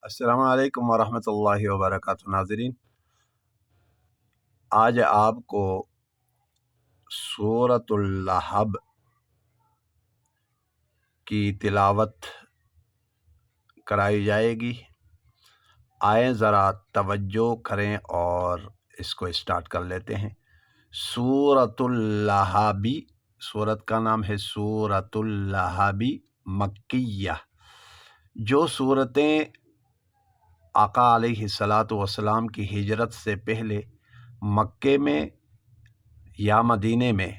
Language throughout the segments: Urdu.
السلام علیکم ورحمۃ اللہ وبرکاتہ ناظرین، آج آپ کو سورۃ اللہب کی تلاوت کرائی جائے گی۔ آئیں ذرا توجہ کریں اور اس کو اسٹارٹ کر لیتے ہیں۔ سورۃ اللہب، سورت کا نام ہے سورۃ اللہب مکیہ۔ جو صورتیں آقا علیہ الصلاۃ والسلام کی ہجرت سے پہلے مکے میں یا مدینے میں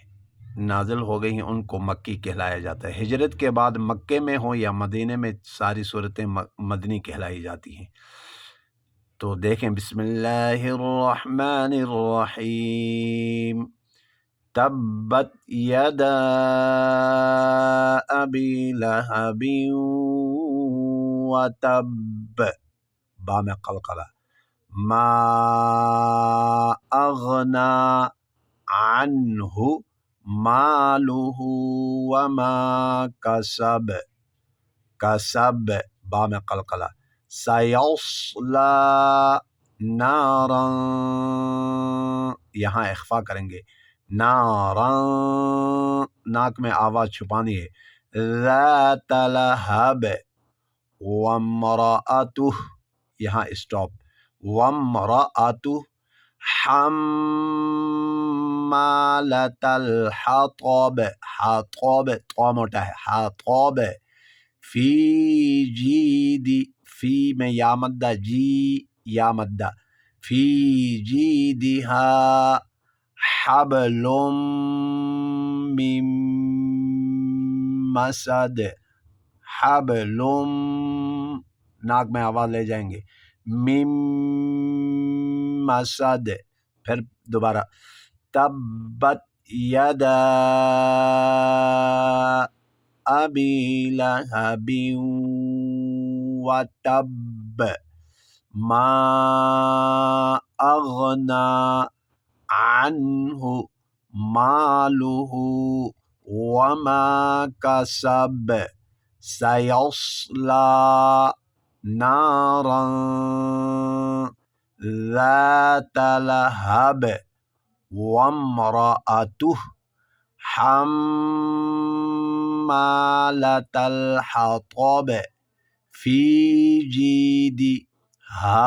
نازل ہو گئی ہیں ان کو مکی کہلایا جاتا ہے۔ ہجرت کے بعد مکے میں ہوں یا مدینے میں ساری صورتیں مدنی کہلائی جاتی ہیں۔ تو دیکھیں، بسم اللہ الرحمن الرحیم۔ تبت یدا ابی لہب وتب، با میں قلقلہ، ما اغنا عنہ مالہ وما کسب، کسب با میں قلقلہ، سیصلی نارا، یہاں اخفا کریں گے، نارا، ناک میں آواز چھپانی ہے، ذات لہب، وامرأتہ، یہاں اسٹاپ، وامرأتہ حمالۃ الحطب، حطب طا موٹا ہے، حطب، فی جید، فی میں یا مدہ، جی یا مدہ، فی جیدہا حبل من مسد، حبل، ناک میں آواز لے جائیں گے، من مسد، پھر دوبارہ، تبت یدا ابی لہب وتب، ما اغنا عنہ مالہ وما کسب، سیصلی نارا ذات لہب وامرأتہ حمالۃ الحطب فی جیدہا،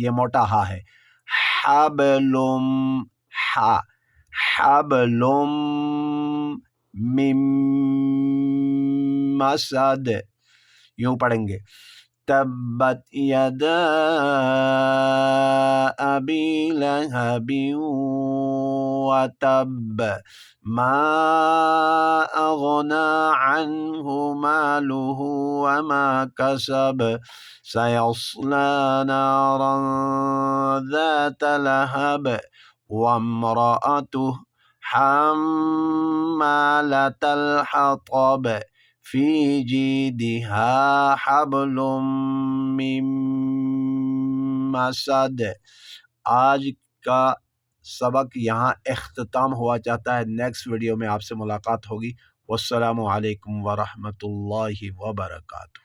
یہ موٹا ہا ہے، حبل، ہا، حبل من مسد، یوں پڑھیں گے، تبت یدا ابی لہب وتب، ما اغنا عنہ مالہ وما کسب، سیصلی نارا ذات لہب وامرأتہ حمالۃ الحطب فی جیدہا حبل من مسد۔ آج کا سبق یہاں اختتام ہوا چاہتا ہے۔ نیکسٹ ویڈیو میں آپ سے ملاقات ہوگی۔ والسلام علیکم ورحمۃ اللہ وبرکاتہ۔